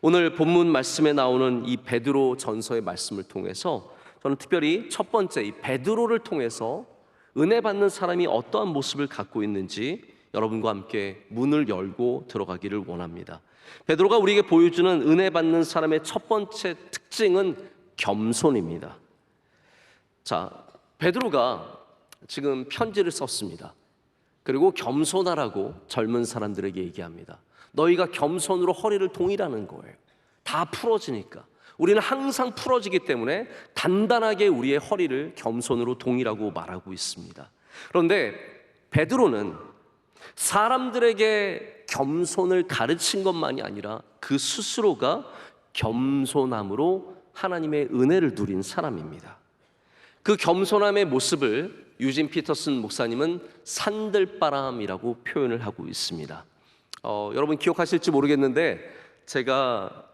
오늘 본문 말씀에 나오는 이 베드로 전서의 말씀을 통해서 저는 특별히 첫 번째 이 베드로를 통해서 은혜 받는 사람이 어떠한 모습을 갖고 있는지 여러분과 함께 문을 열고 들어가기를 원합니다. 베드로가 우리에게 보여주는 은혜 받는 사람의 첫 번째 특징은 겸손입니다. 자, 베드로가 지금 편지를 썼습니다. 그리고 겸손하라고 젊은 사람들에게 얘기합니다. 너희가 겸손으로 허리를 동이라는 거예요. 다 풀어지니까. 우리는 항상 풀어지기 때문에 단단하게 우리의 허리를 겸손으로 동이라고 말하고 있습니다. 그런데 베드로는 사람들에게 겸손을 가르친 것만이 아니라 그 스스로가 겸손함으로 하나님의 은혜를 누린 사람입니다. 그 겸손함의 모습을 유진 피터슨 목사님은 산들바람이라고 표현을 하고 있습니다. 여러분 기억하실지 모르겠는데 제가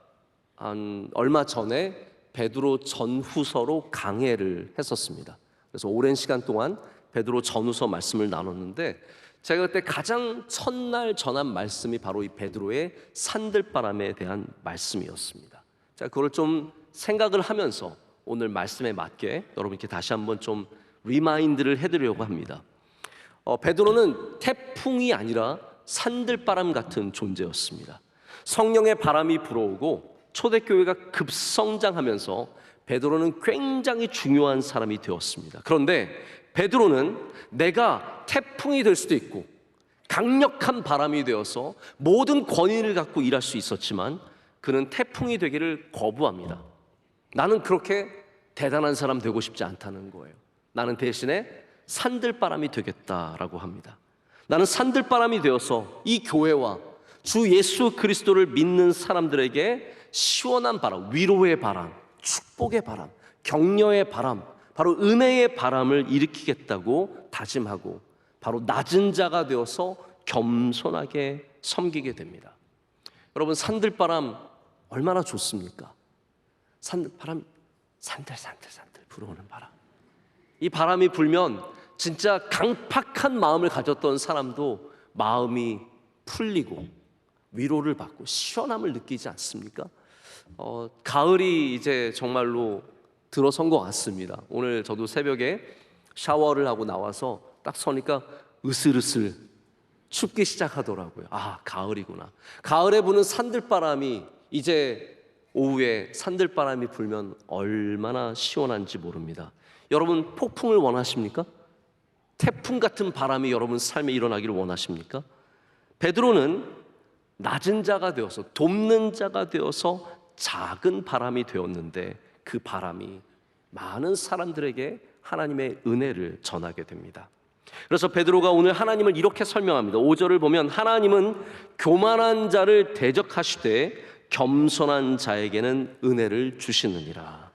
얼마 전에 베드로 전후서로 강해를 했었습니다. 그래서 오랜 시간 동안 베드로 전후서 말씀을 나눴는데 제가 그때 가장 첫날 전한 말씀이 바로 이 베드로의 산들바람에 대한 말씀이었습니다. 제가 그걸 좀 생각을 하면서 오늘 말씀에 맞게 여러분께 다시 한번 좀 리마인드를 해드리려고 합니다. 베드로는 태풍이 아니라 산들바람 같은 존재였습니다. 성령의 바람이 불어오고 초대교회가 급성장하면서 베드로는 굉장히 중요한 사람이 되었습니다. 그런데 베드로는 내가 태풍이 될 수도 있고 강력한 바람이 되어서 모든 권위를 갖고 일할 수 있었지만 그는 태풍이 되기를 거부합니다. 나는 그렇게 대단한 사람 되고 싶지 않다는 거예요. 나는 대신에 산들바람이 되겠다라고 합니다. 나는 산들바람이 되어서 이 교회와 주 예수 그리스도를 믿는 사람들에게 시원한 바람, 위로의 바람, 축복의 바람, 격려의 바람, 바로 은혜의 바람을 일으키겠다고 다짐하고 바로 낮은 자가 되어서 겸손하게 섬기게 됩니다. 여러분, 산들바람 얼마나 좋습니까? 산들바람 산들산들 불어오는 바람. 이 바람이 불면 진짜 강팍한 마음을 가졌던 사람도 마음이 풀리고 위로를 받고 시원함을 느끼지 않습니까? 가을이 이제 정말로 들어선 것 같습니다. 오늘 저도 새벽에 샤워를 하고 나와서 딱 서니까 으슬으슬 춥기 시작하더라고요. 아, 가을이구나. 가을에 부는 산들바람이 이제 오후에 산들바람이 불면 얼마나 시원한지 모릅니다. 여러분, 폭풍을 원하십니까? 태풍 같은 바람이 여러분 삶에 일어나기를 원하십니까? 베드로는 낮은 자가 되어서 돕는 자가 되어서 작은 바람이 되었는데 그 바람이 많은 사람들에게 하나님의 은혜를 전하게 됩니다. 그래서 베드로가 오늘 하나님을 이렇게 설명합니다. 5절을 보면 하나님은 교만한 자를 대적하시되 겸손한 자에게는 은혜를 주시느니라.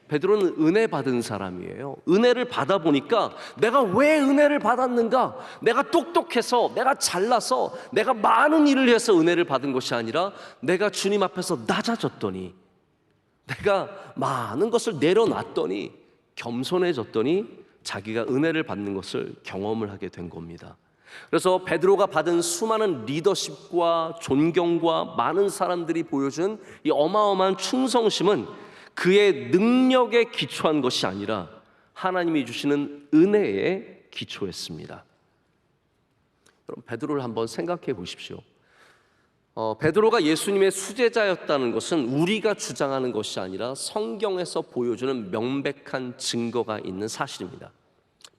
베드로는 은혜 받은 사람이에요. 은혜를 받아 보니까 내가 왜 은혜를 받았는가? 내가 똑똑해서, 내가 잘나서, 내가 많은 일을 해서 은혜를 받은 것이 아니라 내가 주님 앞에서 낮아졌더니, 내가 많은 것을 내려놨더니, 겸손해졌더니 자기가 은혜를 받는 것을 경험을 하게 된 겁니다. 그래서 베드로가 받은 수많은 리더십과 존경과 많은 사람들이 보여준 이 어마어마한 충성심은 그의 능력에 기초한 것이 아니라 하나님이 주시는 은혜에 기초했습니다. 그럼 베드로를 한번 생각해 보십시오. 베드로가 예수님의 수제자였다는 것은 우리가 주장하는 것이 아니라 성경에서 보여주는 명백한 증거가 있는 사실입니다.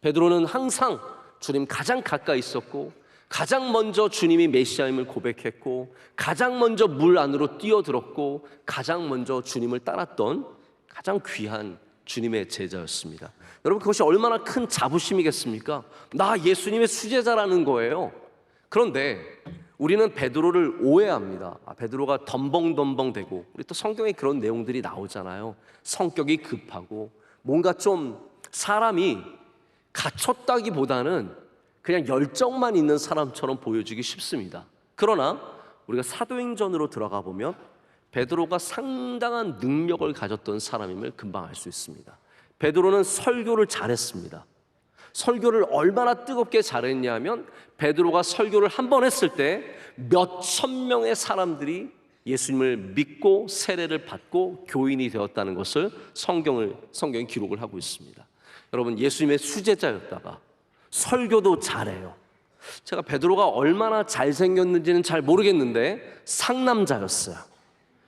베드로는 항상 주님 가장 가까이 있었고 가장 먼저 주님이 메시아임을 고백했고 가장 먼저 물 안으로 뛰어들었고 가장 먼저 주님을 따랐던 가장 귀한 주님의 제자였습니다. 여러분, 그것이 얼마나 큰 자부심이겠습니까? 나 예수님의 수제자라는 거예요. 그런데 우리는 베드로를 오해합니다. 베드로가 덤벙덤벙대고, 우리 또 성경에 그런 내용들이 나오잖아요. 성격이 급하고 뭔가 좀 사람이 갇혔다기보다는 그냥 열정만 있는 사람처럼 보여지기 쉽습니다. 그러나 우리가 사도행전으로 들어가 보면 베드로가 상당한 능력을 가졌던 사람임을 금방 알 수 있습니다. 베드로는 설교를 잘했습니다. 설교를 얼마나 뜨겁게 잘했냐면 베드로가 설교를 한 번 했을 때 몇천 명의 사람들이 예수님을 믿고 세례를 받고 교인이 되었다는 것을 성경이 기록을 하고 있습니다. 여러분, 예수님의 수제자였다가 설교도 잘해요. 제가 베드로가 얼마나 잘생겼는지는 잘 모르겠는데 상남자였어요.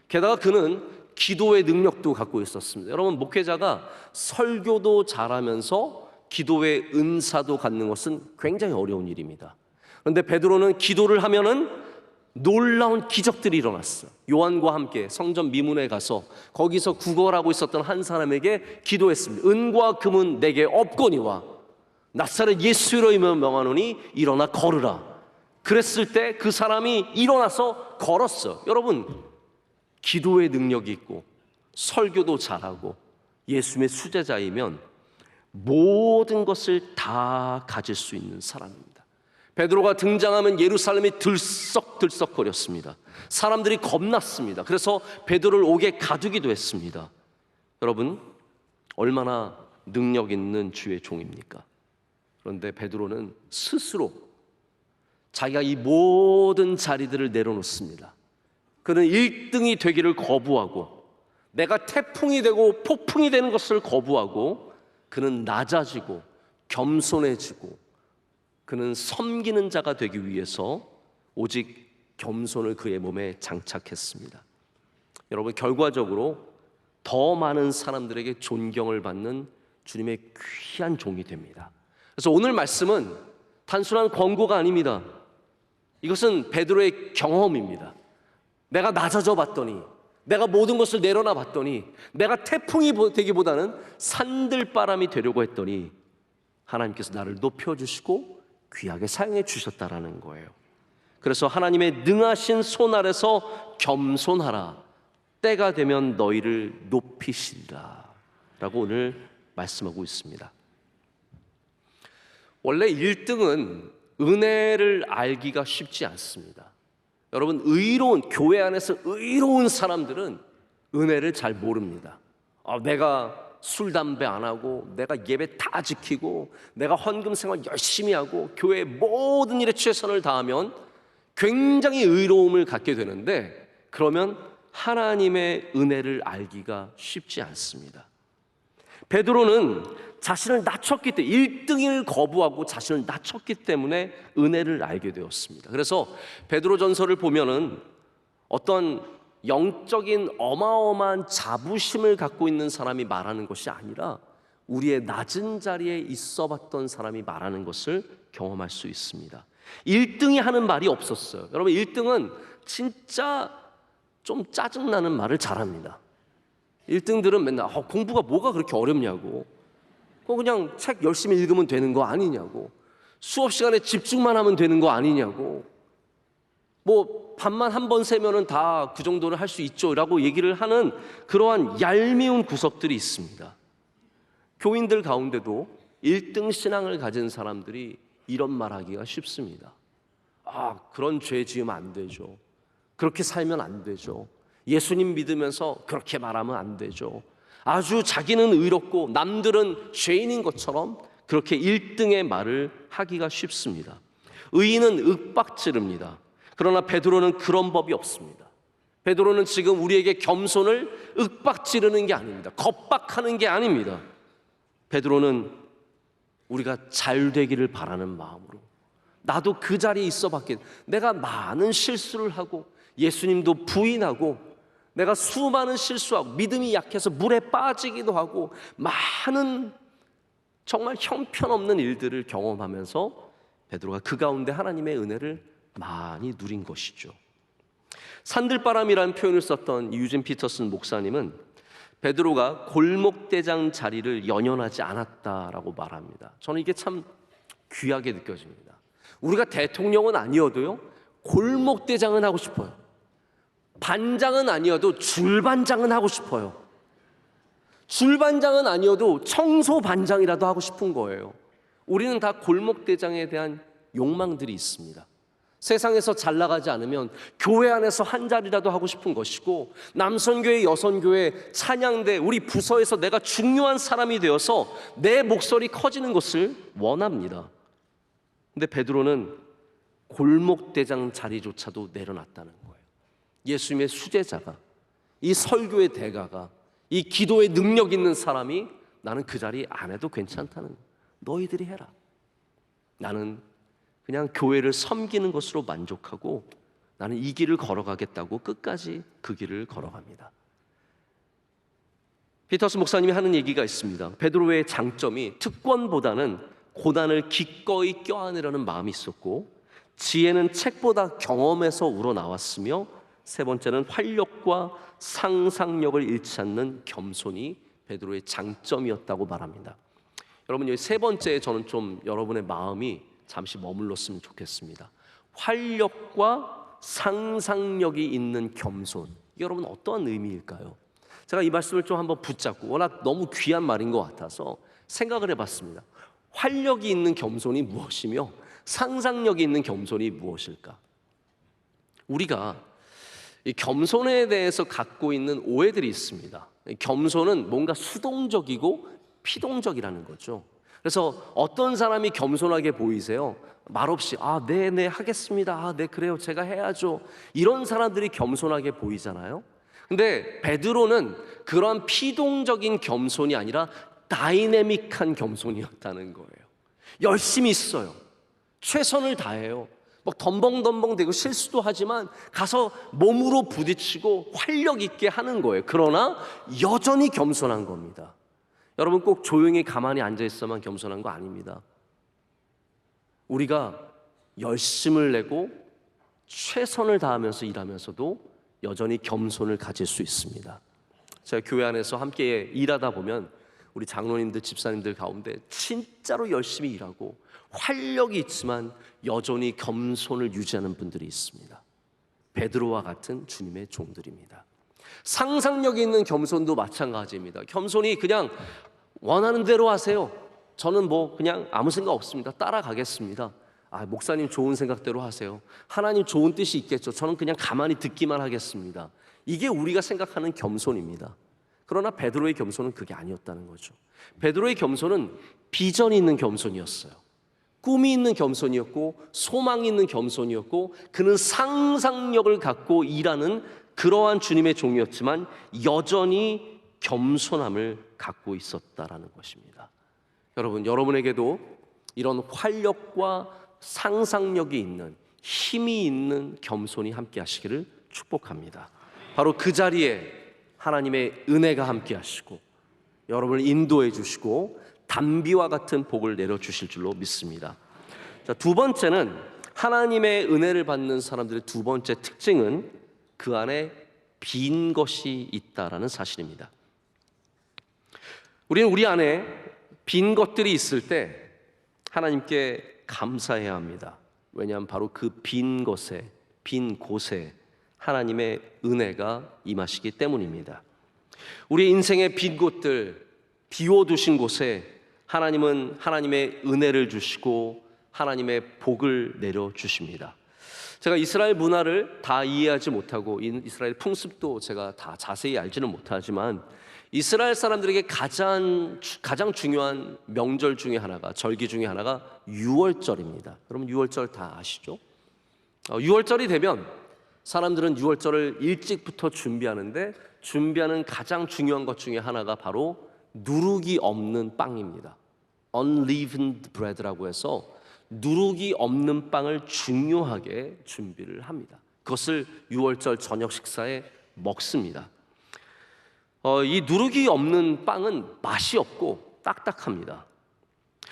게다가 그는 기도의 능력도 갖고 있었습니다. 여러분, 목회자가 설교도 잘하면서 기도의 은사도 갖는 것은 굉장히 어려운 일입니다. 그런데 베드로는 기도를 하면은 놀라운 기적들이 일어났어요. 요한과 함께 성전 미문에 가서 거기서 구걸하고 있었던 한 사람에게 기도했습니다. 은과 금은 내게 없거니와 나사렛 예수로 명하노니 일어나 걸으라. 그랬을 때 그 사람이 일어나서 걸었어요. 여러분, 기도의 능력이 있고 설교도 잘하고 예수님의 수제자이면 모든 것을 다 가질 수 있는 사람입니다. 베드로가 등장하면 예루살렘이 들썩들썩거렸습니다. 사람들이 겁났습니다. 그래서 베드로를 옥에 가두기도 했습니다. 여러분, 얼마나 능력 있는 주의 종입니까? 그런데 베드로는 스스로 자기가 이 모든 자리들을 내려놓습니다. 그는 1등이 되기를 거부하고 내가 태풍이 되고 폭풍이 되는 것을 거부하고 그는 낮아지고 겸손해지고 그는 섬기는 자가 되기 위해서 오직 겸손을 그의 몸에 장착했습니다. 여러분, 결과적으로 더 많은 사람들에게 존경을 받는 주님의 귀한 종이 됩니다. 그래서 오늘 말씀은 단순한 권고가 아닙니다. 이것은 베드로의 경험입니다. 내가 낮아져 봤더니, 내가 모든 것을 내려놔 봤더니, 내가 태풍이 되기보다는 산들바람이 되려고 했더니 하나님께서 나를 높여주시고 귀하게 사용해 주셨다라는 거예요. 그래서 하나님의 능하신 손 아래서 겸손하라. 때가 되면 너희를 높이시리라 라고 오늘 말씀하고 있습니다. 원래 1등은 은혜를 알기가 쉽지 않습니다. 여러분, 교회 안에서 의로운 사람들은 은혜를 잘 모릅니다. 내가 술, 담배 안 하고 내가 예배 다 지키고 내가 헌금 생활 열심히 하고 교회의 모든 일에 최선을 다하면 굉장히 의로움을 갖게 되는데, 그러면 하나님의 은혜를 알기가 쉽지 않습니다. 베드로는 자신을 낮췄기 때문에 1등을 거부하고 자신을 낮췄기 때문에 은혜를 알게 되었습니다. 그래서 베드로전서를 보면은 어떤 영적인 어마어마한 자부심을 갖고 있는 사람이 말하는 것이 아니라 우리의 낮은 자리에 있어 봤던 사람이 말하는 것을 경험할 수 있습니다. 1등이 하는 말이 없었어요. 여러분, 1등은 진짜 좀 짜증나는 말을 잘합니다. 1등들은 맨날 공부가 뭐가 그렇게 어렵냐고, 그냥 책 열심히 읽으면 되는 거 아니냐고, 수업 시간에 집중만 하면 되는 거 아니냐고, 밤만 한 번 세면은 다 그 정도는 할 수 있죠 라고 얘기를 하는 그러한 얄미운 구석들이 있습니다. 교인들 가운데도 1등 신앙을 가진 사람들이 이런 말하기가 쉽습니다. 그런 죄 지으면 안 되죠. 그렇게 살면 안 되죠. 예수님 믿으면서 그렇게 말하면 안 되죠. 아주 자기는 의롭고 남들은 죄인인 것처럼 그렇게 1등의 말을 하기가 쉽습니다. 의인은 윽박지릅니다. 그러나 베드로는 그런 법이 없습니다. 베드로는 지금 우리에게 겸손을 윽박지르는 게 아닙니다. 겁박하는 게 아닙니다. 베드로는 우리가 잘 되기를 바라는 마음으로, 나도 그 자리에 있어 봤겠, 내가 많은 실수를 하고 예수님도 부인하고 내가 수많은 실수하고 믿음이 약해서 물에 빠지기도 하고 많은 정말 형편없는 일들을 경험하면서 베드로가 그 가운데 하나님의 은혜를 많이 누린 것이죠. 산들바람이라는 표현을 썼던 유진 피터슨 목사님은 베드로가 골목대장 자리를 연연하지 않았다라고 말합니다. 저는 이게 참 귀하게 느껴집니다. 우리가 대통령은 아니어도요, 골목대장은 하고 싶어요. 반장은 아니어도 줄반장은 하고 싶어요. 줄반장은 아니어도 청소반장이라도 하고 싶은 거예요. 우리는 다 골목대장에 대한 욕망들이 있습니다. 세상에서 잘 나가지 않으면 교회 안에서 한 자리라도 하고 싶은 것이고, 남선교회, 여선교회, 찬양대, 우리 부서에서 내가 중요한 사람이 되어서 내 목소리 커지는 것을 원합니다. 근데 베드로는 골목대장 자리조차도 내려놨다는 거예요. 예수님의 수제자가, 이 설교의 대가가, 이 기도의 능력 있는 사람이 나는 그 자리 안 해도 괜찮다는 거예요. 너희들이 해라. 나는 그냥 교회를 섬기는 것으로 만족하고 나는 이 길을 걸어가겠다고 끝까지 그 길을 걸어갑니다. 피터스 목사님이 하는 얘기가 있습니다. 베드로의 장점이 특권보다는 고난을 기꺼이 껴안으려는 마음이 있었고, 지혜는 책보다 경험에서 우러나왔으며, 세 번째는 활력과 상상력을 잃지 않는 겸손이 베드로의 장점이었다고 말합니다. 여러분, 여기 세 번째에 저는 좀 여러분의 마음이 잠시 머물렀으면 좋겠습니다. 활력과 상상력이 있는 겸손, 이게 여러분 어떠한 의미일까요? 제가 이 말씀을 좀 한번 붙잡고, 워낙 너무 귀한 말인 것 같아서 생각을 해봤습니다. 활력이 있는 겸손이 무엇이며 상상력이 있는 겸손이 무엇일까? 우리가 이 겸손에 대해서 갖고 있는 오해들이 있습니다. 겸손은 뭔가 수동적이고 피동적이라는 거죠. 그래서 어떤 사람이 겸손하게 보이세요? 말없이 네 하겠습니다. 네 그래요, 제가 해야죠. 이런 사람들이 겸손하게 보이잖아요. 근데 베드로는 그런 피동적인 겸손이 아니라 다이내믹한 겸손이었다는 거예요. 열심히 있어요. 최선을 다해요. 막 덤벙덤벙대고 실수도 하지만 가서 몸으로 부딪히고 활력 있게 하는 거예요. 그러나 여전히 겸손한 겁니다. 여러분, 꼭 조용히 가만히 앉아 있어만 겸손한 거 아닙니다. 우리가 열심을 내고 최선을 다하면서 일하면서도 여전히 겸손을 가질 수 있습니다. 제가 교회 안에서 함께 일하다 보면 우리 장로님들, 집사님들 가운데 진짜로 열심히 일하고 활력이 있지만 여전히 겸손을 유지하는 분들이 있습니다. 베드로와 같은 주님의 종들입니다. 상상력이 있는 겸손도 마찬가지입니다. 겸손이 그냥 원하는 대로 하세요. 저는 그냥 아무 생각 없습니다. 따라가겠습니다. 목사님 좋은 생각대로 하세요. 하나님 좋은 뜻이 있겠죠. 저는 그냥 가만히 듣기만 하겠습니다. 이게 우리가 생각하는 겸손입니다. 그러나 베드로의 겸손은 그게 아니었다는 거죠. 베드로의 겸손은 비전이 있는 겸손이었어요. 꿈이 있는 겸손이었고 소망이 있는 겸손이었고, 그는 상상력을 갖고 일하는 그러한 주님의 종이었지만 여전히 겸손함을 갖고 있었다라는 것입니다. 여러분, 여러분에게도 이런 활력과 상상력이 있는, 힘이 있는 겸손이 함께 하시기를 축복합니다. 바로 그 자리에 하나님의 은혜가 함께 하시고 여러분을 인도해 주시고 단비와 같은 복을 내려주실 줄로 믿습니다. 자, 두 번째는 하나님의 은혜를 받는 사람들의 두 번째 특징은 그 안에 빈 것이 있다라는 사실입니다. 우리는 우리 안에 빈 것들이 있을 때 하나님께 감사해야 합니다. 왜냐하면 바로 그 빈 것에, 빈 곳에 하나님의 은혜가 임하시기 때문입니다. 우리 인생의 빈 곳들, 비워두신 곳에 하나님은 하나님의 은혜를 주시고 하나님의 복을 내려주십니다. 제가 이스라엘 문화를 다 이해하지 못하고 이스라엘 풍습도 제가 다 자세히 알지는 못하지만 이스라엘 사람들에게 가장 중요한 명절 중에 하나가, 절기 중에 하나가 유월절입니다. 여러분, 유월절 다 아시죠? 유월절이 되면 사람들은 유월절을 일찍부터 준비하는데, 준비하는 가장 중요한 것 중에 하나가 바로 누룩이 없는 빵입니다. unleavened bread라고 해서 누룩이 없는 빵을 중요하게 준비를 합니다. 그것을 유월절 저녁 식사에 먹습니다. 이 누룩이 없는 빵은 맛이 없고 딱딱합니다.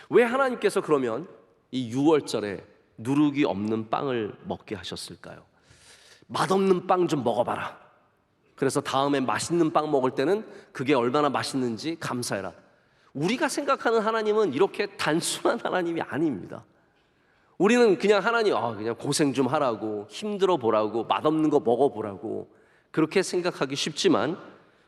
왜 하나님께서 그러면 이 유월절에 누룩이 없는 빵을 먹게 하셨을까요? 맛없는 빵 좀 먹어봐라. 그래서 다음에 맛있는 빵 먹을 때는 그게 얼마나 맛있는지 감사해라. 우리가 생각하는 하나님은 이렇게 단순한 하나님이 아닙니다. 우리는 그냥 하나님 그냥 고생 좀 하라고, 힘들어 보라고, 맛없는 거 먹어보라고 그렇게 생각하기 쉽지만,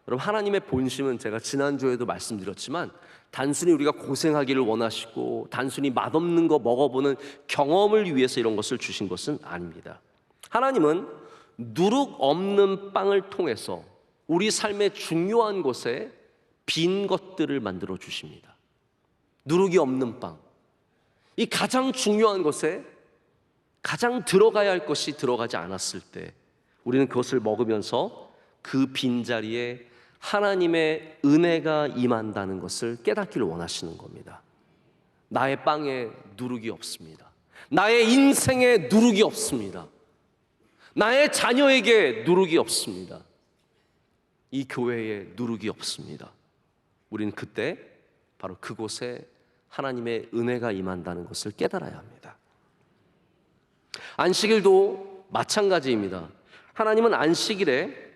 여러분, 하나님의 본심은 제가 지난주에도 말씀드렸지만 단순히 우리가 고생하기를 원하시고 단순히 맛없는 거 먹어보는 경험을 위해서 이런 것을 주신 것은 아닙니다. 하나님은 누룩 없는 빵을 통해서 우리 삶의 중요한 곳에 빈 것들을 만들어 주십니다. 누룩이 없는 빵, 이 가장 중요한 곳에 가장 들어가야 할 것이 들어가지 않았을 때 우리는 그것을 먹으면서 그 빈자리에 하나님의 은혜가 임한다는 것을 깨닫기를 원하시는 겁니다. 나의 빵에 누룩이 없습니다. 나의 인생에 누룩이 없습니다. 나의 자녀에게 누룩이 없습니다. 이 교회에 누룩이 없습니다. 우리는 그때 바로 그곳에 하나님의 은혜가 임한다는 것을 깨달아야 합니다. 안식일도 마찬가지입니다. 하나님은 안식일에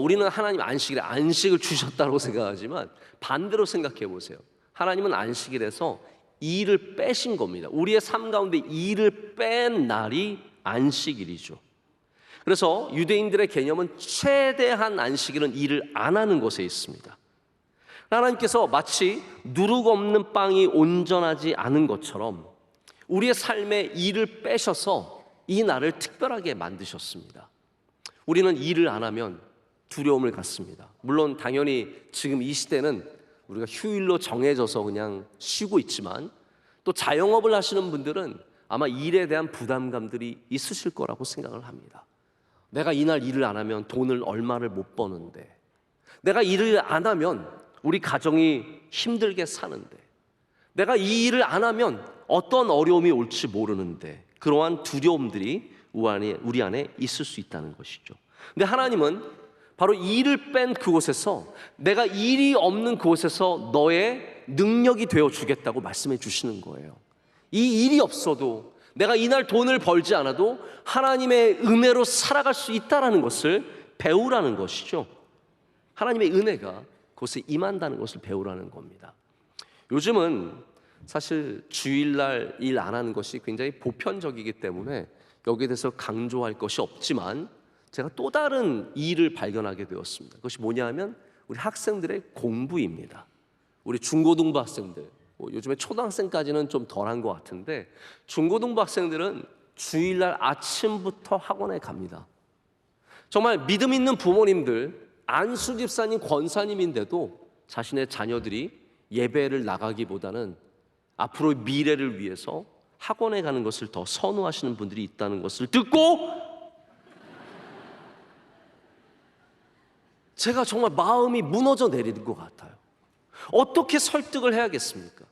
우리는 하나님 안식일에 안식을 주셨다고 생각하지만 반대로 생각해 보세요. 하나님은 안식일에서 일을 빼신 겁니다. 우리의 삶 가운데 일을 뺀 날이 안식일이죠. 그래서 유대인들의 개념은 최대한 안식일은 일을 안 하는 곳에 있습니다. 하나님께서 마치 누룩 없는 빵이 온전하지 않은 것처럼 우리의 삶에 일을 빼셔서 이 날을 특별하게 만드셨습니다. 우리는 일을 안 하면 두려움을 갖습니다. 물론 당연히 지금 이 시대는 우리가 휴일로 정해져서 그냥 쉬고 있지만 또 자영업을 하시는 분들은 아마 일에 대한 부담감들이 있으실 거라고 생각을 합니다. 내가 이날 일을 안 하면 돈을 얼마를 못 버는데, 내가 일을 안 하면 우리 가정이 힘들게 사는데, 내가 이 일을 안 하면 어떤 어려움이 올지 모르는데, 그러한 두려움들이 우리 안에 있을 수 있다는 것이죠. 근데 하나님은 바로 일을 뺀 그곳에서, 내가 일이 없는 그곳에서 너의 능력이 되어 주겠다고 말씀해 주시는 거예요. 이 일이 없어도, 내가 이날 돈을 벌지 않아도 하나님의 은혜로 살아갈 수 있다는 것을 배우라는 것이죠. 하나님의 은혜가 그곳에 임한다는 것을 배우라는 겁니다. 요즘은 사실 주일날 일 안 하는 것이 굉장히 보편적이기 때문에 여기에 대해서 강조할 것이 없지만, 제가 또 다른 일을 발견하게 되었습니다. 그것이 뭐냐 하면 우리 학생들의 공부입니다. 우리 중고등부 학생들, 요즘에 초등학생까지는 좀 덜한 것 같은데 중고등부 학생들은 주일날 아침부터 학원에 갑니다. 정말 믿음 있는 부모님들, 안수 집사님, 권사님인데도 자신의 자녀들이 예배를 나가기보다는 앞으로의 미래를 위해서 학원에 가는 것을 더 선호하시는 분들이 있다는 것을 듣고 제가 정말 마음이 무너져 내리는 것 같아요. 어떻게 설득을 해야겠습니까?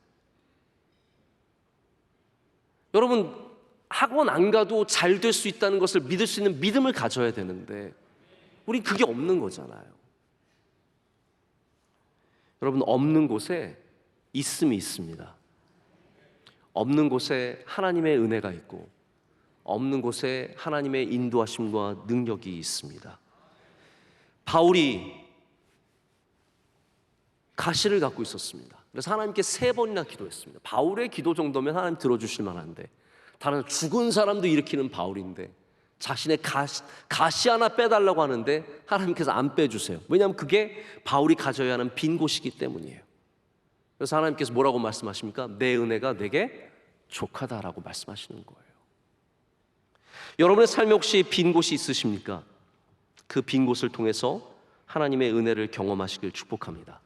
여러분, 학원 안 가도 잘 될 수 있다는 것을 믿을 수 있는 믿음을 가져야 되는데 우린 그게 없는 거잖아요. 여러분, 없는 곳에 있음이 있습니다. 없는 곳에 하나님의 은혜가 있고 없는 곳에 하나님의 인도하심과 능력이 있습니다. 바울이 가시를 갖고 있었습니다. 그래서 하나님께 3번이나 기도했습니다. 바울의 기도 정도면 하나님 들어주실 만한데, 다른 죽은 사람도 일으키는 바울인데 자신의 가시 하나 빼달라고 하는데 하나님께서 안 빼주세요. 왜냐하면 그게 바울이 가져야 하는 빈 곳이기 때문이에요. 그래서 하나님께서 뭐라고 말씀하십니까? 내 은혜가 내게 족하다라고 말씀하시는 거예요. 여러분의 삶에 혹시 빈 곳이 있으십니까? 그 빈 곳을 통해서 하나님의 은혜를 경험하시길 축복합니다.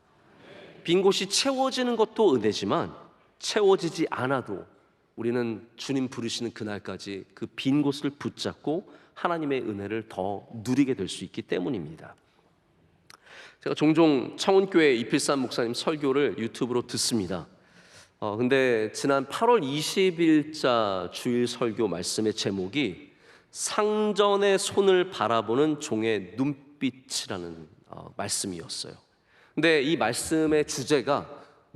빈 곳이 채워지는 것도 은혜지만 채워지지 않아도 우리는 주님 부르시는 그날까지 그 빈 곳을 붙잡고 하나님의 은혜를 더 누리게 될 수 있기 때문입니다. 제가 종종 청운교회 이필산 목사님 설교를 유튜브로 듣습니다. 근데 지난 8월 20일자 주일 설교 말씀의 제목이 상전의 손을 바라보는 종의 눈빛이라는 말씀이었어요. 근데 이 말씀의 주제가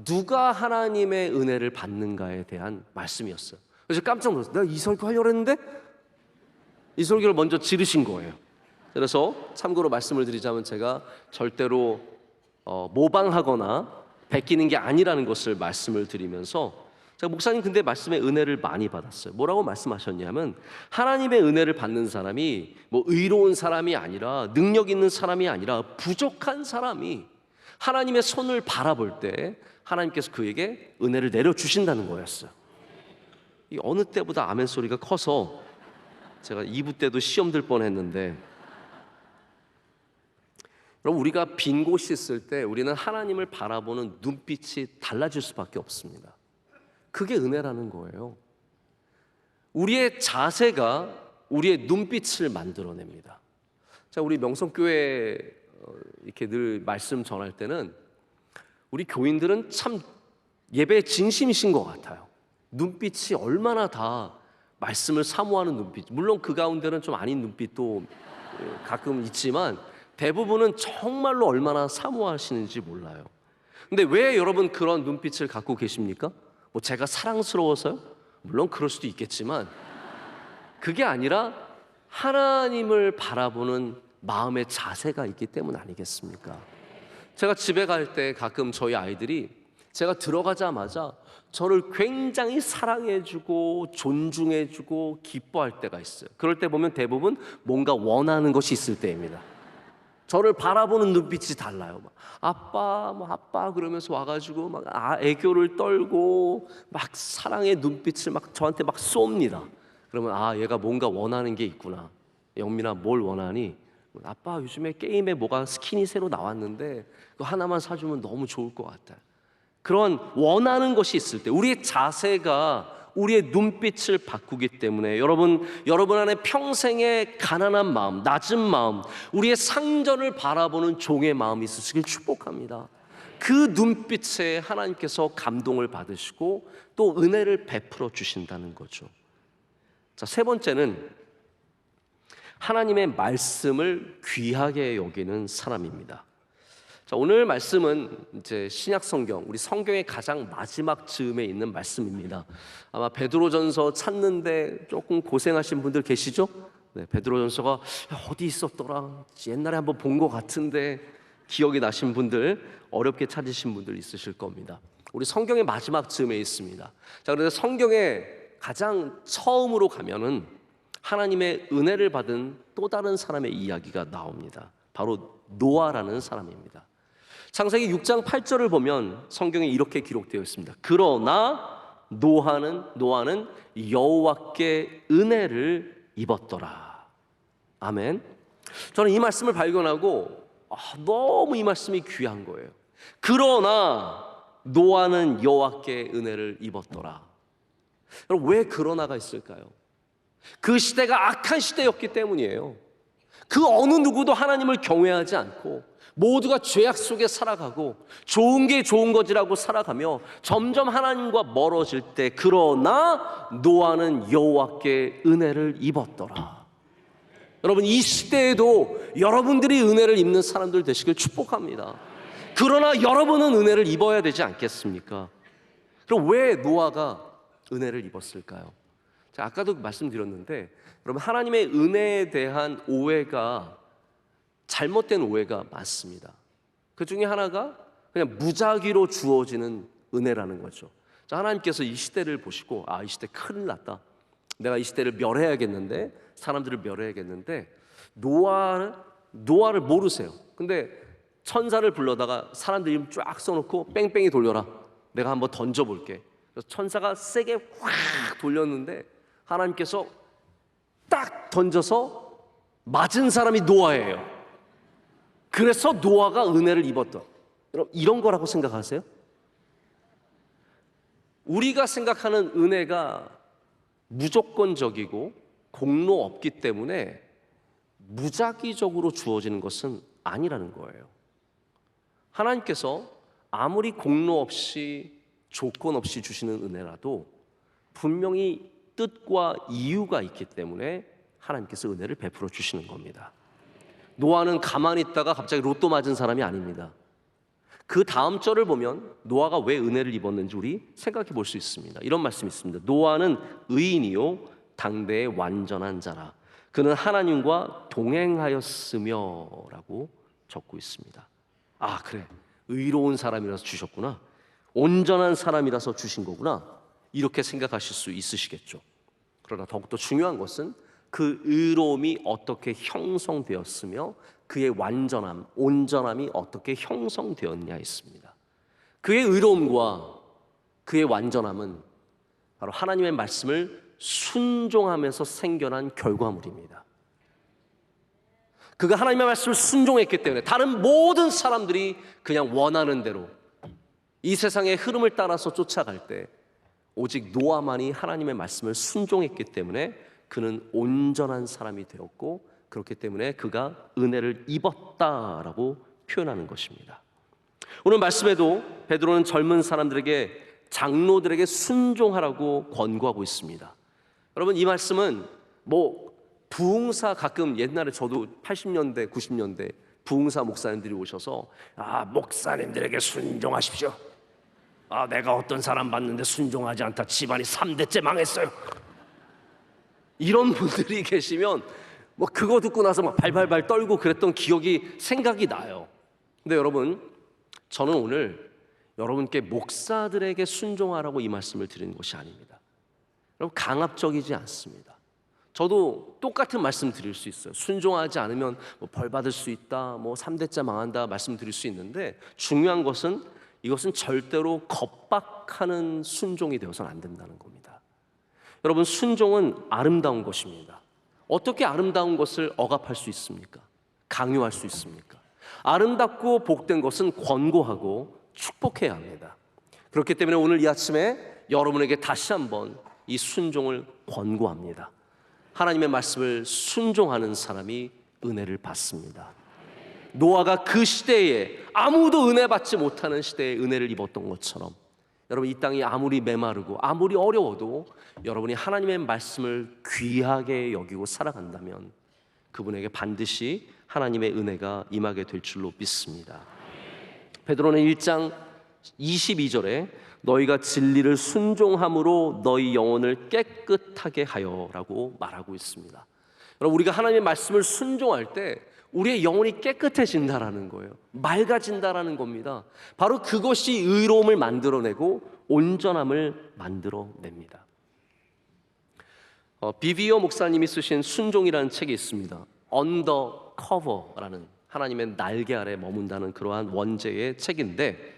누가 하나님의 은혜를 받는가에 대한 말씀이었어요. 그래서 깜짝 놀랐어요. 내가 이 설교 하려고 했는데 이 설교를 먼저 지르신 거예요. 그래서 참고로 말씀을 드리자면 제가 절대로 모방하거나 베끼는 게 아니라는 것을 말씀을 드리면서, 제가 목사님 근데 말씀의 은혜를 많이 받았어요. 뭐라고 말씀하셨냐면, 하나님의 은혜를 받는 사람이 뭐 의로운 사람이 아니라, 능력 있는 사람이 아니라 부족한 사람이 하나님의 손을 바라볼 때 하나님께서 그에게 은혜를 내려주신다는 거였어요. 이 어느 때보다 아멘 소리가 커서 제가 2부 때도 시험 들 뻔했는데, 그럼 우리가 빈 곳이 있을 때 우리는 하나님을 바라보는 눈빛이 달라질 수밖에 없습니다. 그게 은혜라는 거예요. 우리의 자세가 우리의 눈빛을 만들어냅니다. 자, 우리 명성교회 이렇게 늘 말씀 전할 때는 우리 교인들은 참 예배에 진심이신 것 같아요. 눈빛이 얼마나 다 말씀을 사모하는 눈빛, 물론 그 가운데는 좀 아닌 눈빛도 가끔 있지만 대부분은 정말로 얼마나 사모하시는지 몰라요. 근데 왜 여러분 그런 눈빛을 갖고 계십니까? 뭐 제가 사랑스러워서요? 물론 그럴 수도 있겠지만 그게 아니라 하나님을 바라보는 마음의 자세가 있기 때문 아니겠습니까? 제가 집에 갈 때 가끔 저희 아이들이 제가 들어가자마자 저를 굉장히 사랑해주고 존중해주고 기뻐할 때가 있어요. 그럴 때 보면 대부분 뭔가 원하는 것이 있을 때입니다. 저를 바라보는 눈빛이 달라요. 막 아빠, 뭐 아빠 그러면서 와가지고 막 애교를 떨고 막 사랑의 눈빛을 막 저한테 막 쏩니다. 그러면 얘가 뭔가 원하는 게 있구나. 영민아, 뭘 원하니? 아빠, 요즘에 게임에 뭐가 스킨이 새로 나왔는데 그거 하나만 사주면 너무 좋을 것 같아. 그런 원하는 것이 있을 때 우리의 자세가 우리의 눈빛을 바꾸기 때문에 여러분 안에 평생의 가난한 마음, 낮은 마음, 우리의 상전을 바라보는 종의 마음이 있으시길 축복합니다. 그 눈빛에 하나님께서 감동을 받으시고 또 은혜를 베풀어 주신다는 거죠. 자, 세 번째는 하나님의 말씀을 귀하게 여기는 사람입니다. 자, 오늘 말씀은 이제 신약 성경, 우리 성경의 가장 마지막 즈음에 있는 말씀입니다. 아마 베드로전서 찾는데 조금 고생하신 분들 계시죠? 네, 베드로전서가 어디 있었더라? 옛날에 한번 본 것 같은데 기억이 나신 분들, 어렵게 찾으신 분들 있으실 겁니다. 우리 성경의 마지막 즈음에 있습니다. 자, 그래서 성경에 가장 처음으로 가면은 하나님의 은혜를 받은 또 다른 사람의 이야기가 나옵니다. 바로 노아라는 사람입니다. 창세기 6장 8절을 보면 성경에 이렇게 기록되어 있습니다. 그러나 노아는 여호와께 은혜를 입었더라. 아멘. 저는 이 말씀을 발견하고 너무 이 말씀이 귀한 거예요. 그러나 노아는 여호와께 은혜를 입었더라. 여러분, 왜 그러나가 있을까요? 그 시대가 악한 시대였기 때문이에요. 그 어느 누구도 하나님을 경외하지 않고 모두가 죄악 속에 살아가고 좋은 게 좋은 거지라고 살아가며 점점 하나님과 멀어질 때 그러나 노아는 여호와께 은혜를 입었더라. 여러분, 이 시대에도 여러분들이 은혜를 입는 사람들 되시길 축복합니다. 그러나 여러분은 은혜를 입어야 되지 않겠습니까? 그럼 왜 노아가 은혜를 입었을까요? 자, 아까도 말씀드렸는데 여러분, 하나님의 은혜에 대한 오해가 잘못된 오해가 많습니다. 그 중에 하나가 그냥 무작위로 주어지는 은혜라는 거죠. 자, 하나님께서 이 시대를 보시고 이 시대 큰일 났다. 내가 이 시대를 멸해야겠는데, 사람들을 멸해야겠는데 노아를 모르세요. 근데 천사를 불러다가 사람들 이름 쫙 써놓고 뺑뺑이 돌려라. 내가 한번 던져볼게. 그래서 천사가 세게 확 돌렸는데 하나님께서 딱 던져서 맞은 사람이 노아예요. 그래서 노아가 은혜를 입었던, 여러분, 이런 거라고 생각하세요? 우리가 생각하는 은혜가 무조건적이고 공로 없기 때문에 무작위적으로 주어지는 것은 아니라는 거예요. 하나님께서 아무리 공로 없이 조건 없이 주시는 은혜라도 분명히 뜻과 이유가 있기 때문에 하나님께서 은혜를 베풀어 주시는 겁니다. 노아는 가만히 있다가 갑자기 로또 맞은 사람이 아닙니다. 그 다음 절을 보면 노아가 왜 은혜를 입었는지 우리 생각해 볼 수 있습니다. 이런 말씀이 있습니다. 노아는 의인이요 당대의 완전한 자라. 그는 하나님과 동행하였으며 라고 적고 있습니다. 그래, 의로운 사람이라서 주셨구나, 온전한 사람이라서 주신 거구나, 이렇게 생각하실 수 있으시겠죠. 그러나 더욱더 중요한 것은 그 의로움이 어떻게 형성되었으며 그의 완전함, 온전함이 어떻게 형성되었냐 있습니다. 그의 의로움과 그의 완전함은 바로 하나님의 말씀을 순종하면서 생겨난 결과물입니다. 그가 하나님의 말씀을 순종했기 때문에 다른 모든 사람들이 그냥 원하는 대로 이 세상의 흐름을 따라서 쫓아갈 때 오직 노아만이 하나님의 말씀을 순종했기 때문에 그는 온전한 사람이 되었고 그렇기 때문에 그가 은혜를 입었다라고 표현하는 것입니다. 오늘 말씀에도 베드로는 젊은 사람들에게 장로들에게 순종하라고 권고하고 있습니다. 여러분, 이 말씀은 부흥사, 가끔 옛날에 저도 80년대 90년대 부흥사 목사님들이 오셔서 목사님들에게 순종하십시오. 내가 어떤 사람 봤는데 순종하지 않다 집안이 3대째 망했어요. 이런 분들이 계시면 그거 듣고 나서 막 발발발 떨고 그랬던 생각이 나요. 근데 여러분, 저는 오늘 여러분께 목사들에게 순종하라고 이 말씀을 드리는 것이 아닙니다. 여러분, 강압적이지 않습니다. 저도 똑같은 말씀 드릴 수 있어요. 순종하지 않으면 벌 받을 수 있다, 3대째 망한다 말씀드릴 수 있는데, 중요한 것은 이것은 절대로 겁박하는 순종이 되어서는 안 된다는 겁니다. 여러분, 순종은 아름다운 것입니다. 어떻게 아름다운 것을 억압할 수 있습니까? 강요할 수 있습니까? 아름답고 복된 것은 권고하고 축복해야 합니다. 그렇기 때문에 오늘 이 아침에 여러분에게 다시 한번 이 순종을 권고합니다. 하나님의 말씀을 순종하는 사람이 은혜를 받습니다. 노아가 그 시대에 아무도 은혜 받지 못하는 시대에 은혜를 입었던 것처럼, 여러분, 이 땅이 아무리 메마르고 아무리 어려워도 여러분이 하나님의 말씀을 귀하게 여기고 살아간다면 그분에게 반드시 하나님의 은혜가 임하게 될 줄로 믿습니다. 베드로는 1장 22절에 너희가 진리를 순종함으로 너희 영혼을 깨끗하게 하여라고 말하고 있습니다. 여러분, 우리가 하나님의 말씀을 순종할 때 우리의 영혼이 깨끗해진다라는 거예요. 맑아진다라는 겁니다. 바로 그것이 의로움을 만들어내고 온전함을 만들어냅니다. 비비어 목사님이 쓰신 순종이라는 책이 있습니다. 언더커버라는, 하나님의 날개 아래 머문다는 그러한 원제의 책인데,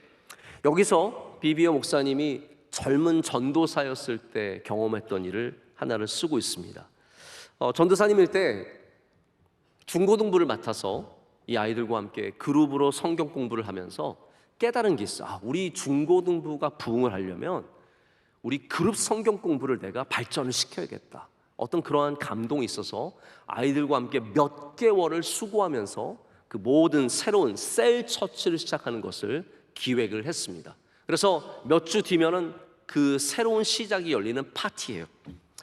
여기서 비비어 목사님이 젊은 전도사였을 때 경험했던 일을 하나를 쓰고 있습니다. 전도사님일 때 중고등부를 맡아서 이 아이들과 함께 그룹으로 성경 공부를 하면서 깨달은 게 있어. 우리 중고등부가 부흥을 하려면 우리 그룹 성경 공부를 내가 발전을 시켜야겠다. 어떤 그러한 감동이 있어서 아이들과 함께 몇 개월을 수고하면서 그 모든 새로운 셀 처치를 시작하는 것을 기획을 했습니다. 그래서 몇 주 뒤면은 그 새로운 시작이 열리는 파티예요.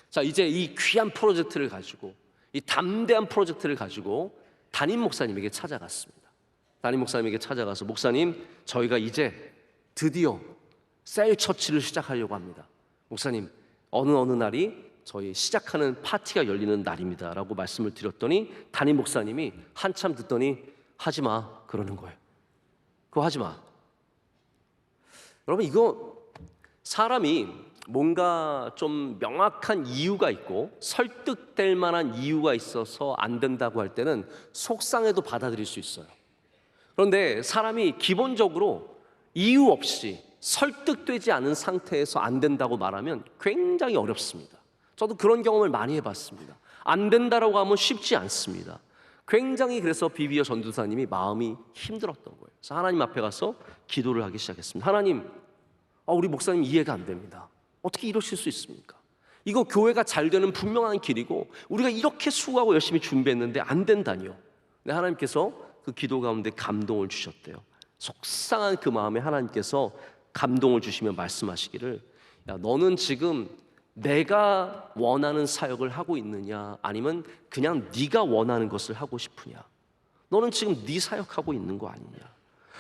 자, 이제 이 귀한 프로젝트를 가지고, 이 담대한 프로젝트를 가지고 담임 목사님에게 찾아갔습니다. 담임 목사님에게 찾아가서, 목사님, 저희가 이제 드디어 셀 처치를 시작하려고 합니다. 목사님, 어느 날이 저희 시작하는 파티가 열리는 날입니다 라고 말씀을 드렸더니 담임 목사님이 한참 듣더니 하지마 그러는 거예요. 그거 하지마. 여러분, 이거 사람이 뭔가 좀 명확한 이유가 있고 설득될 만한 이유가 있어서 안 된다고 할 때는 속상해도 받아들일 수 있어요. 그런데 사람이 기본적으로 이유 없이 설득되지 않은 상태에서 안 된다고 말하면 굉장히 어렵습니다. 저도 그런 경험을 많이 해봤습니다. 안 된다라고 하면 쉽지 않습니다. 굉장히, 그래서 비비어 전도사님이 마음이 힘들었던 거예요. 그래서 하나님 앞에 가서 기도를 하기 시작했습니다. 하나님, 우리 목사님 이해가 안 됩니다. 어떻게 이러실 수 있습니까? 이거 교회가 잘 되는 분명한 길이고 우리가 이렇게 수고하고 열심히 준비했는데 안 된다니요. 근데 하나님께서 그 기도 가운데 감동을 주셨대요. 속상한 그 마음에 하나님께서 감동을 주시며 말씀하시기를, 야, 너는 지금 내가 원하는 사역을 하고 있느냐, 아니면 그냥 네가 원하는 것을 하고 싶으냐? 너는 지금 네 사역하고 있는 거 아니냐?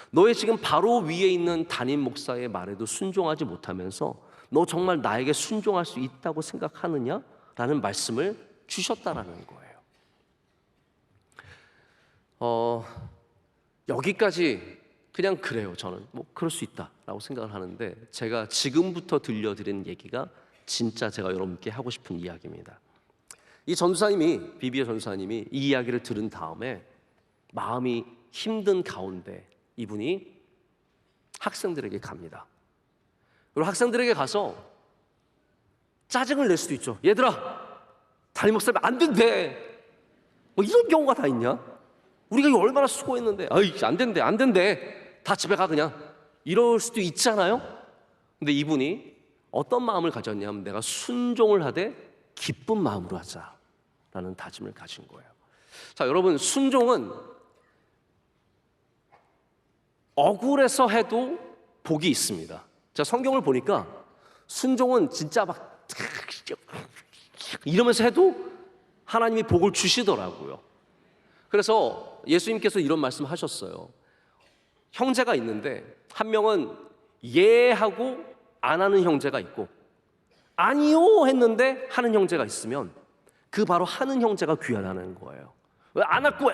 너의 지금 바로 위에 있는 담임 목사의 말에도 순종하지 못하면서 너 정말 나에게 순종할 수 있다고 생각하느냐? 라는 말씀을 주셨다라는 거예요. 여기까지 그냥 그래요. 저는 그럴 수 있다라고 생각을 하는데, 제가 지금부터 들려드리는 얘기가 진짜 제가 여러분께 하고 싶은 이야기입니다. 이 전도사님이, 비비어 전도사님이 이 이야기를 들은 다음에 마음이 힘든 가운데 이분이 학생들에게 갑니다. 그리고 학생들에게 가서 짜증을 낼 수도 있죠. 얘들아, 담임 목사님 안 된대. 이런 경우가 다 있냐? 우리가 이거 얼마나 수고했는데, 안 된대. 다 집에 가 그냥. 이럴 수도 있잖아요. 근데 이분이 어떤 마음을 가졌냐면, 내가 순종을 하되 기쁜 마음으로 하자. 라는 다짐을 가진 거예요. 자, 여러분, 순종은 억울해서 해도 복이 있습니다. 자, 성경을 보니까 순종은 진짜 막 이러면서 해도 하나님이 복을 주시더라고요. 그래서 예수님께서 이런 말씀 하셨어요. 형제가 있는데 한 명은 예 하고 안 하는 형제가 있고, 아니요 했는데 하는 형제가 있으면 그 바로 하는 형제가 귀하다는 거예요. 왜 안 했고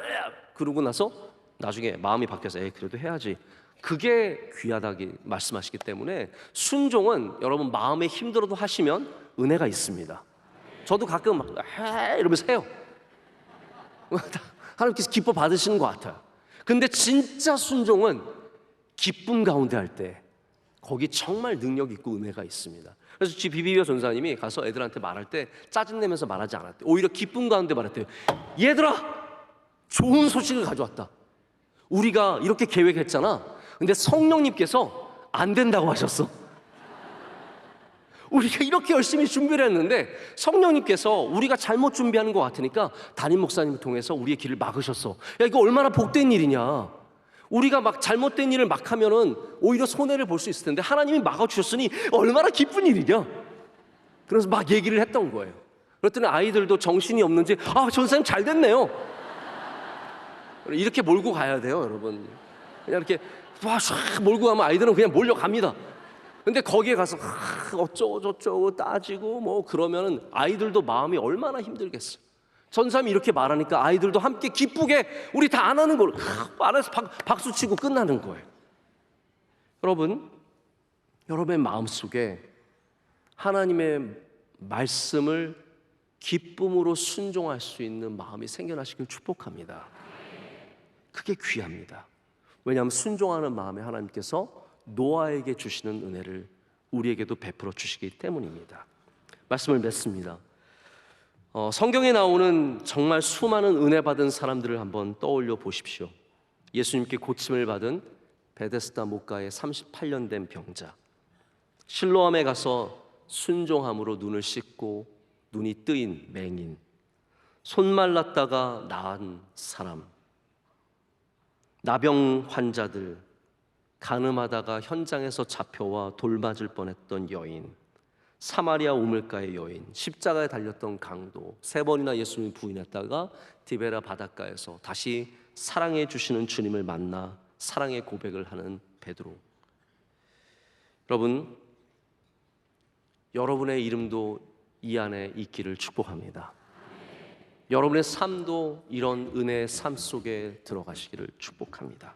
그러고 나서 나중에 마음이 바뀌어서 그래도 해야지, 그게 귀하다고 말씀하시기 때문에 순종은 여러분 마음에 힘들어도 하시면 은혜가 있습니다. 저도 가끔 막 이러면서 해요. 하나님께서 기뻐 받으시는 것 같아요. 근데 진짜 순종은 기쁨 가운데 할 때 거기 정말 능력 있고 은혜가 있습니다. 그래서 비비비어 전사님이 가서 애들한테 말할 때 짜증내면서 말하지 않았대요. 오히려 기쁨 가운데 말했대요. 얘들아, 좋은 소식을 가져왔다. 우리가 이렇게 계획했잖아. 근데 성령님께서 안 된다고 하셨어. 우리가 이렇게 열심히 준비를 했는데 성령님께서 우리가 잘못 준비하는 것 같으니까 담임 목사님을 통해서 우리의 길을 막으셨어. 야, 이거 얼마나 복된 일이냐. 우리가 막 잘못된 일을 막 하면은 오히려 손해를 볼 수 있을 텐데 하나님이 막아주셨으니 얼마나 기쁜 일이냐. 그래서 막 얘기를 했던 거예요. 그랬더니 아이들도 정신이 없는지 전사님 잘 됐네요. 이렇게 몰고 가야 돼요, 여러분. 그냥 이렇게 쫙 몰고 가면 아이들은 그냥 몰려갑니다. 근데 거기에 가서 어쩌고 저쩌고 따지고 뭐 그러면은 아이들도 마음이 얼마나 힘들겠어요. 전사님이 이렇게 말하니까 아이들도 함께 기쁘게 우리 다 안 하는 걸로 말해서 박수 치고 끝나는 거예요. 여러분, 여러분의 마음속에 하나님의 말씀을 기쁨으로 순종할 수 있는 마음이 생겨나시길 축복합니다. 그게 귀합니다. 왜냐하면 순종하는 마음에 하나님께서 노아에게 주시는 은혜를 우리에게도 베풀어 주시기 때문입니다. 말씀을 맺습니다. 성경에 나오는 정말 수많은 은혜 받은 사람들을 한번 떠올려 보십시오. 예수님께 고침을 받은 베데스다 목가의 38년 된 병자, 실로암에 가서 순종함으로 눈을 씻고 눈이 뜨인 맹인, 손 말랐다가 나은 사람, 나병 환자들, 간음하다가 현장에서 잡혀와 돌맞을 뻔했던 여인, 사마리아 우물가의 여인, 십자가에 달렸던 강도, 3번이나 예수님을 부인했다가 디베라 바닷가에서 다시 사랑해 주시는 주님을 만나 사랑의 고백을 하는 베드로. 여러분, 여러분의 이름도 이 안에 있기를 축복합니다. 여러분의 삶도 이런 은혜의 삶 속에 들어가시기를 축복합니다.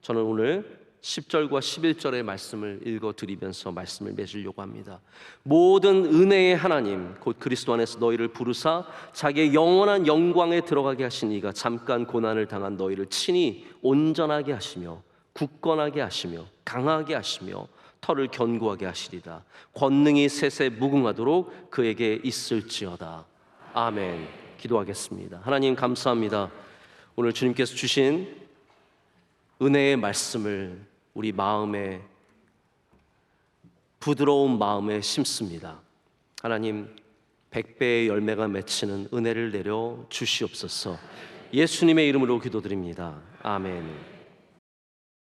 저는 오늘 10절과 11절의 말씀을 읽어드리면서 말씀을 맺으려고 합니다. 모든 은혜의 하나님 곧 그리스도 안에서 너희를 부르사 자기의 영원한 영광에 들어가게 하신 이가 잠깐 고난을 당한 너희를 친히 온전하게 하시며 굳건하게 하시며 강하게 하시며 털을 견고하게 하시리다. 권능이 셋에 무궁하도록 그에게 있을지어다. 아멘. 기도하겠습니다. 하나님 감사합니다. 오늘 주님께서 주신 은혜의 말씀을 우리 마음에, 부드러운 마음에 심습니다. 하나님, 100배의 열매가 맺히는 은혜를 내려 주시옵소서. 예수님의 이름으로 기도드립니다. 아멘.